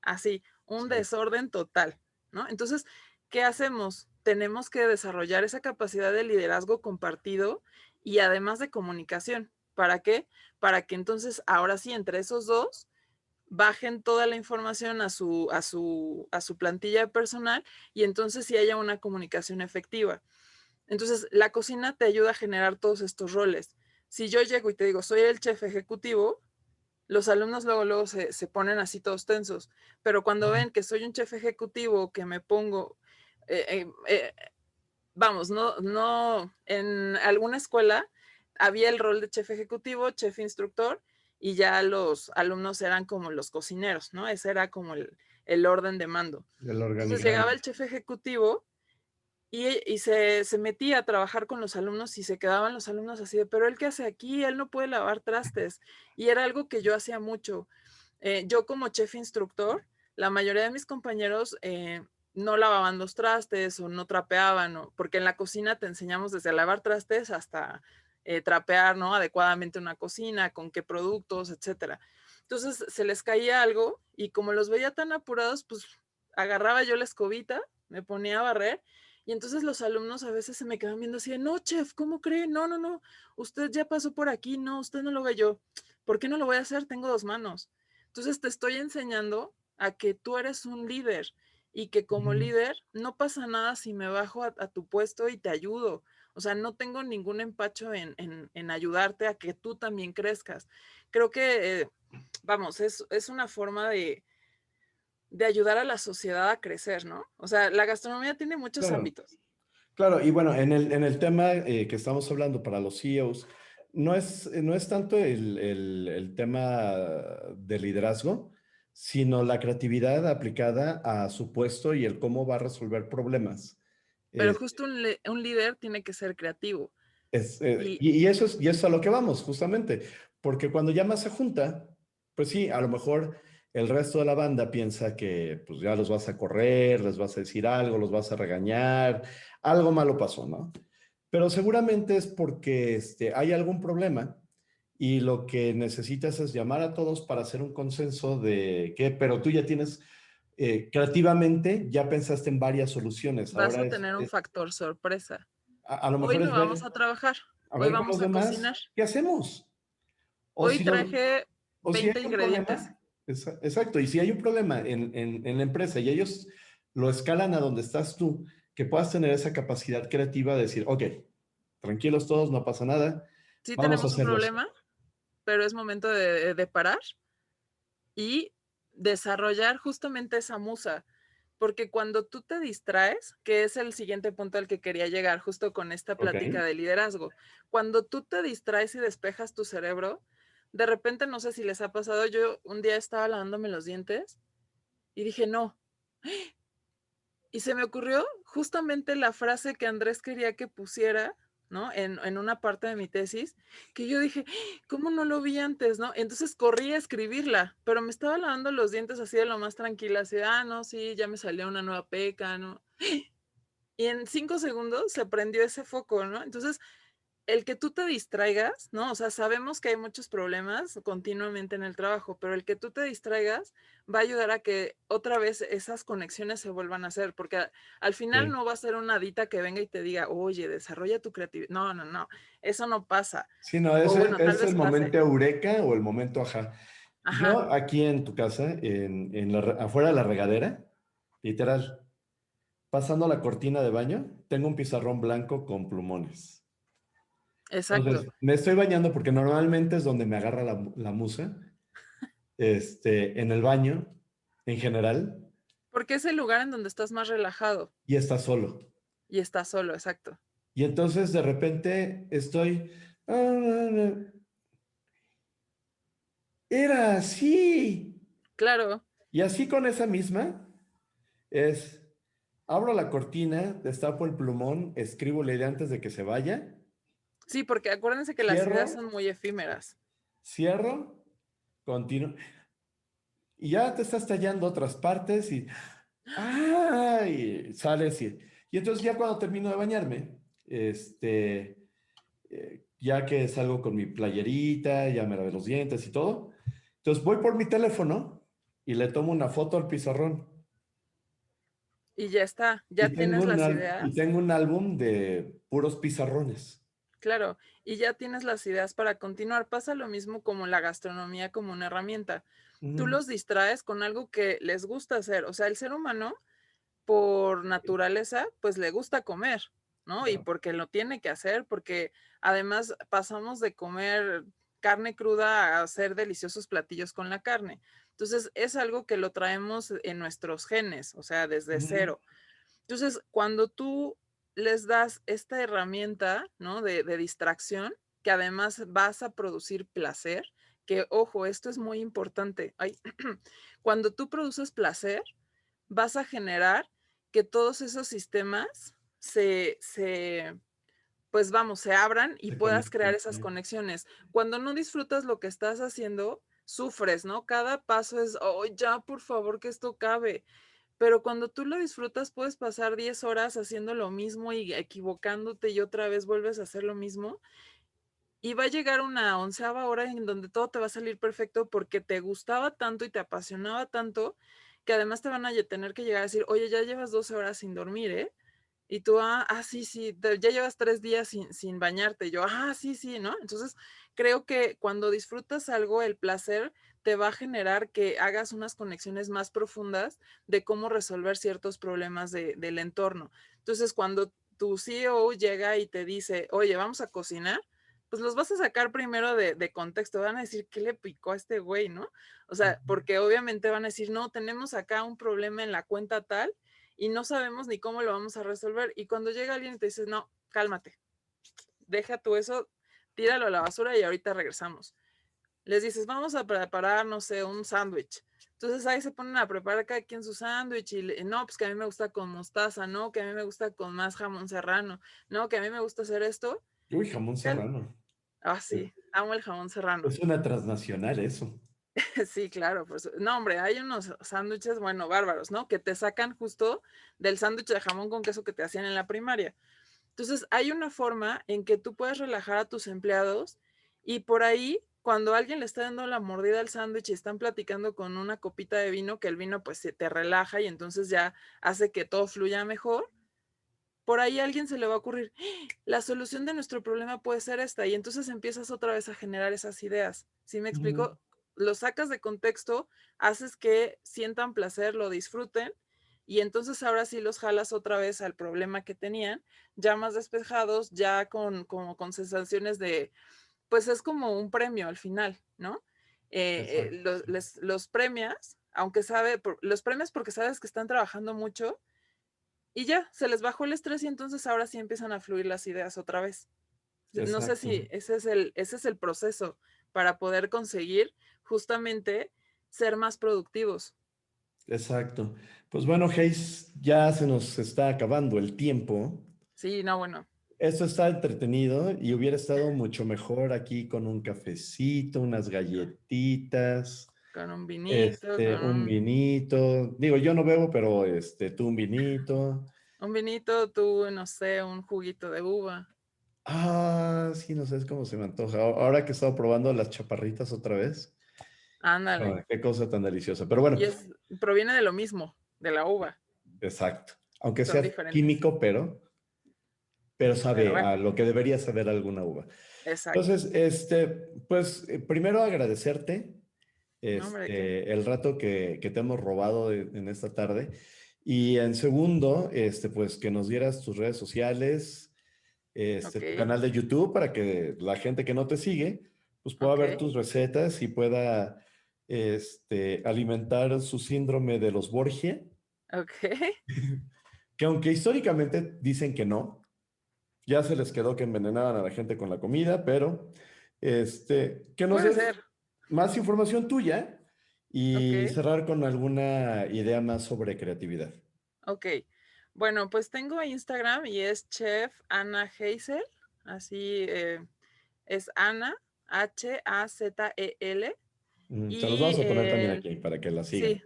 así, un Sí. desorden total, ¿no? Entonces, ¿qué hacemos? Tenemos que desarrollar esa capacidad de liderazgo compartido y además de comunicación. ¿Para qué? Para que entonces, ahora sí, entre esos dos, bajen toda la información a su plantilla de personal y entonces sí haya una comunicación efectiva. Entonces, la cocina te ayuda a generar todos estos roles. Si yo llego y te digo, soy el chef ejecutivo, los alumnos luego se ponen así todos tensos, pero cuando ven que soy un chef ejecutivo, que me pongo, eh, eh, eh, vamos, no, en alguna escuela había el rol de chef ejecutivo, chef instructor, y ya los alumnos eran como los cocineros, ¿no? Ese era como el orden de mando. El Entonces organigrama. llegaba el chef ejecutivo y se metía a trabajar con los alumnos y se quedaban los alumnos así de, pero él qué hace aquí, él no puede lavar trastes. Y era algo que yo hacía mucho. Yo como chef instructor, la mayoría de mis compañeros no lavaban los trastes o no trapeaban, porque en la cocina te enseñamos desde lavar trastes hasta trapear, ¿no? Adecuadamente una cocina, con qué productos, etcétera. Entonces se les caía algo y como los veía tan apurados, pues agarraba yo la escobita, me ponía a barrer y entonces los alumnos a veces se me quedaban viendo así de, no, chef, ¿cómo cree? No, no, no, usted ya pasó por aquí, no, usted no lo ve yo. ¿Por qué no lo voy a hacer? Tengo dos manos. Entonces te estoy enseñando a que tú eres un líder y que como Ujú. líder no pasa nada si me bajo a tu puesto y te ayudo. O sea, no tengo ningún empacho en ayudarte a que tú también crezcas. Creo que, vamos, es una forma de ayudar a la sociedad a crecer, ¿no? O sea, la gastronomía tiene muchos Claro, ámbitos. claro. Y bueno, en el tema que estamos hablando para los CEOs, no es tanto el tema de liderazgo, sino la creatividad aplicada a su puesto y el cómo va a resolver problemas. Pero Eh, justo un líder tiene que ser creativo. Y y eso es a lo que vamos, justamente, porque cuando llamas a junta, pues sí, a lo mejor el resto de la banda piensa que pues ya los vas a correr, les vas a decir algo, los vas a regañar, algo malo pasó, ¿no? Pero seguramente es porque hay algún problema y lo que necesitas es llamar a todos para hacer un consenso de que, pero tú ya tienes, creativamente, ya pensaste en varias soluciones. vas Ahora a tener un factor sorpresa. a lo Hoy mejor no es vamos ver a trabajar, a hoy ver con los vamos a demás, cocinar. ¿qué hacemos? O Hoy si, no, traje o si hay 20 un ingredientes. problema, exacto, y si hay un problema en la empresa y ellos lo escalan a donde estás tú, que puedas tener esa capacidad creativa de decir, ok, tranquilos todos, no pasa nada, Sí vamos a tenemos un hacerlo así. problema, pero es momento de parar y desarrollar justamente esa musa. Porque cuando tú te distraes, que es el siguiente punto al que quería llegar justo con esta Ok, plática de liderazgo, cuando tú te distraes y despejas tu cerebro, de repente, no sé si les ha pasado, yo un día estaba lavándome los dientes y dije, no, y se me ocurrió justamente la frase que Andrés quería que pusiera, ¿no? En una parte de mi tesis, que yo dije: "¿Cómo no lo vi antes?", ¿no? Entonces corrí a escribirla, pero me estaba lavando los dientes así de lo más tranquila, así de: "Ah, no, sí, ya me salió una nueva peca", ¿no? Y en 5 segundos se prendió ese foco, ¿no? Entonces, el que tú te distraigas, ¿no? O sea, sabemos que hay muchos problemas continuamente en el trabajo, pero el que tú te distraigas va a ayudar a que otra vez esas conexiones se vuelvan a hacer, porque al final sí. no va a ser una dita que venga y te diga, oye, desarrolla tu creatividad. No, no, no, eso no pasa. Sí, no, O ese bueno, tal es el vez pase. momento eureka o el momento ajá. Ajá, Yo aquí en tu casa, afuera de la regadera, literal, pasando la cortina de baño, tengo un pizarrón blanco con plumones. exacto. Entonces, me estoy bañando porque normalmente es donde me agarra la musa, en el baño, en general, Porque es el lugar en donde estás más relajado y está solo. y estás solo, exacto. Y entonces de repente estoy, era así. Claro. Y así con esa misma es, abro la cortina, destapo el plumón, escribo la idea antes de que se vaya, Sí, porque acuérdense que las ideas cierro, son muy efímeras. cierro, continúo. Y ya te estás tallando otras partes y, y sales y entonces ya cuando termino de bañarme, ya que salgo con mi playerita, ya me lavé los dientes y todo, entonces voy por mi teléfono y le tomo una foto al pizarrón. Y ya está, ya tienes las Y ideas. tengo un álbum de puros pizarrones. Claro, y ya tienes las ideas para continuar. Pasa lo mismo como la gastronomía como una herramienta. Tú Ujú, los distraes con algo que les gusta hacer. O sea, el ser humano, por naturaleza, pues le gusta comer, ¿no? Y claro. porque lo tiene que hacer, porque además pasamos de comer carne cruda a hacer deliciosos platillos con la carne. Entonces, es algo que lo traemos en nuestros genes, o sea, desde Ujú, cero. Entonces, cuando tú les das esta herramienta, ¿no? De distracción, que además vas a producir placer, que ojo, esto es muy importante. Ay, cuando tú produces placer, vas a generar que todos esos sistemas pues vamos, se abran y se puedas crear conectan, esas sí. conexiones. Cuando no disfrutas lo que estás haciendo, sufres, ¿no? Cada paso es, oh, ya, por favor, que esto cabe. Pero cuando tú lo disfrutas, puedes pasar 10 horas haciendo lo mismo y equivocándote y otra vez vuelves a hacer lo mismo. Y va a llegar una onceava hora en donde todo te va a salir perfecto porque te gustaba tanto y te apasionaba tanto que además te van a tener que llegar a decir, oye, ya llevas 12 horas sin dormir, ¿eh? Y tú, sí, sí, ya llevas 3 días sin bañarte. Y yo, sí, sí, ¿no? Entonces, creo que cuando disfrutas algo, el placer te va a generar que hagas unas conexiones más profundas de cómo resolver ciertos problemas del entorno. Entonces, cuando tu CEO llega y te dice, oye, vamos a cocinar, pues los vas a sacar primero de contexto. Van a decir, ¿qué le picó a este güey, no? O sea, porque obviamente van a decir, no, tenemos acá un problema en la cuenta tal y no sabemos ni cómo lo vamos a resolver. Y cuando llega alguien y te dice, no, cálmate, deja tú eso, tíralo a la basura y ahorita regresamos. Les dices, vamos a preparar, no sé, un sándwich. Entonces ahí se ponen a preparar cada quien su sándwich y no, pues que a mí me gusta con mostaza, no, que a mí me gusta con más jamón serrano, no, que a mí me gusta hacer esto. Uy, jamón serrano. Sí, amo el jamón serrano. Es una transnacional eso. Sí, claro, pues, no, hombre, hay unos sándwiches, bueno, bárbaros, ¿no? Que te sacan justo del sándwich de jamón con queso que te hacían en la primaria. Entonces, hay una forma en que tú puedes relajar a tus empleados y por ahí, cuando alguien le está dando la mordida al sándwich y están platicando con una copita de vino, que el vino pues se te relaja y entonces ya hace que todo fluya mejor, por ahí a alguien se le va a ocurrir, ¡ah! La solución de nuestro problema puede ser esta, y entonces empiezas otra vez a generar esas ideas, ¿sí me Ujú. explico? Lo sacas de contexto, haces que sientan placer, lo disfruten, y entonces ahora sí los jalas otra vez al problema que tenían, ya más despejados, ya con como con sensaciones de, pues, es como un premio al final, ¿no? Exacto, sí. Los premias, aunque los premias porque sabes que están trabajando mucho y ya, se les bajó el estrés y entonces ahora sí empiezan a fluir las ideas otra vez. No sé Exacto, si ese es el proceso para poder conseguir justamente ser más productivos. exacto. Pues bueno, Hayes, ya se nos está acabando el tiempo. Sí, no, bueno, Esto está entretenido y hubiera estado mucho mejor aquí con un cafecito, unas galletitas, con un vinito, un vinito. Digo, yo no bebo, pero tú un vinito. tú, no sé, un juguito de uva. Ah, sí, no sé cómo se me antoja. Ahora que he estado probando las chaparritas otra vez. Ándale. Ah, qué cosa tan deliciosa. Pero bueno, Y proviene de lo mismo, de la uva. exacto. Aunque Son sea diferentes. químico, pero Pero sabe bueno, a lo que debería saber alguna uva. exacto. Entonces, pues primero agradecerte No, hombre, ¿de qué? el rato que te hemos robado en esta tarde. Y en segundo, pues que nos dieras tus redes sociales, Ok, tu canal de YouTube para que la gente que no te sigue, pues pueda ver ok, tus recetas y pueda alimentar su síndrome de los Borgia, ok. que aunque históricamente dicen que no, ya se les quedó que envenenaban a la gente con la comida, pero que nos Puede des ser. más información tuya Ok, y cerrar con alguna idea más sobre creatividad. ok. Bueno, pues tengo Instagram y es Chef Ana Hazel. Así es Ana, Hazel. Se los Y vamos a poner también aquí para que la sigan. sí,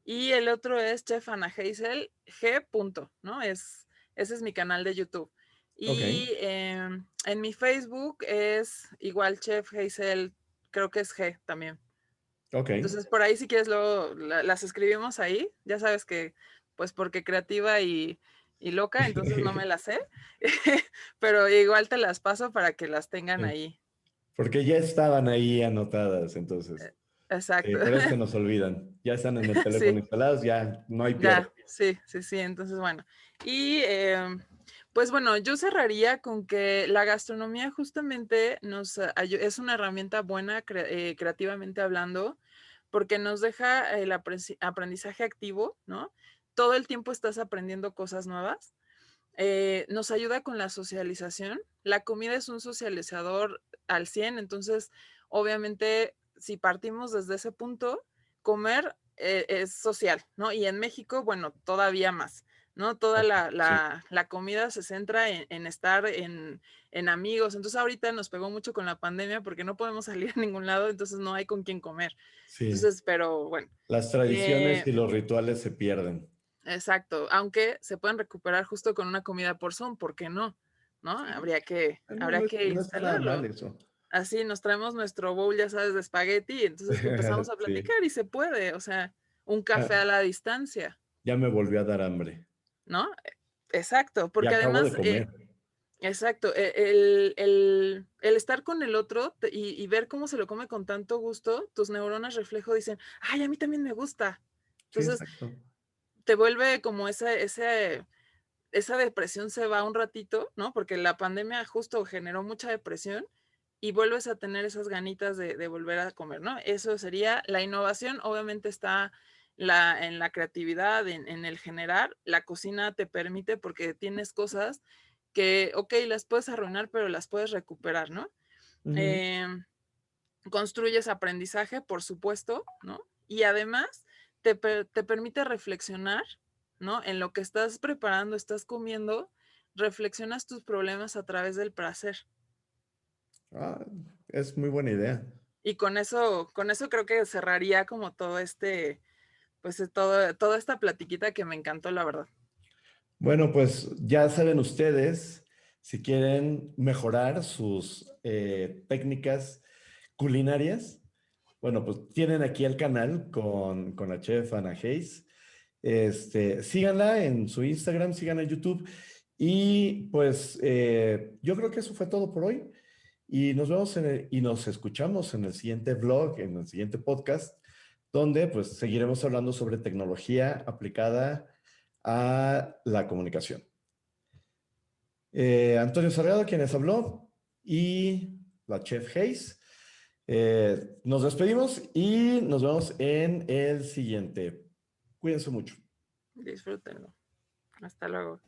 y el otro es Chef Ana Hazel G. Punto, ¿no? Ese es mi canal de YouTube. Ok, Y en mi Facebook es igual Chef Hazel, creo que es G también. ok. Entonces, por ahí si quieres luego las escribimos ahí. Ya sabes que, pues porque creativa y loca, entonces no me las sé, pero igual te las paso para que las tengan ahí. Porque ya estaban ahí anotadas, E entonces. Sí, exacto. por eso se nos olvidan. Ya están en el teléfono Sí. instalados, ya no hay pierde. Ya, sí, sí, sí, entonces, bueno. Y, pues, bueno, yo cerraría con que la gastronomía justamente nos es una herramienta buena creativamente hablando, porque nos deja el aprendizaje activo, ¿no? Todo el tiempo estás aprendiendo cosas nuevas. Nos ayuda con la socialización. La comida es un socializador al 100, entonces, obviamente, si partimos desde ese punto, comer es social, ¿no? Y en México, bueno, todavía más, ¿no? Toda Sí, la comida se centra en estar en amigos. Entonces, ahorita nos pegó mucho con la pandemia porque no podemos salir a ningún lado, entonces no hay con quién comer. sí. Entonces, pero bueno, Las tradiciones eh, y los rituales se pierden. exacto, aunque se pueden recuperar justo con una comida por Zoom, ¿por qué no? ¿No? Sí. No, Habría que no está nada mal instalarlo. eso. Así nos traemos nuestro bowl, ya sabes, de espagueti, y entonces empezamos a Sí. platicar y se puede, o sea, un café Ah, a la distancia, ya me volvió a dar hambre. ¿no? Exacto, Y porque acabo de además, comer. exacto, el estar con el otro y ver cómo se lo come con tanto gusto, tus neuronas reflejo dicen, ay, a mí también me gusta. Sí, Entonces, exacto. te vuelve como esa depresión se va un ratito, ¿no? Porque la pandemia justo generó mucha depresión y vuelves a tener esas ganitas de volver a comer, ¿no? Eso sería la innovación, obviamente está en la creatividad, en el generar. La cocina te permite porque tienes cosas que, ok, las puedes arruinar, pero las puedes recuperar, ¿no? Ujú. Em, Construyes aprendizaje, por supuesto, ¿no? Y además te permite reflexionar, ¿no? En lo que estás preparando, estás comiendo, reflexionas tus problemas a través del placer. Ah, es muy buena idea. Y con eso creo que cerraría como todo pues toda esta platiquita que me encantó, la verdad. Bueno, pues ya saben ustedes, si quieren mejorar sus técnicas culinarias, bueno, pues tienen aquí el canal con la chef Ana Hayes. Síganla en su Instagram, síganla en YouTube Y pues yo creo que eso fue todo por hoy. Y nos vemos y nos escuchamos en el siguiente vlog, en el siguiente podcast, donde pues seguiremos hablando sobre tecnología aplicada a la comunicación. Antonio Salgado, quienes habló, y la chef Hayes. Nos despedimos y nos vemos en el siguiente. Cuídense mucho. Disfrútenlo. Hasta luego.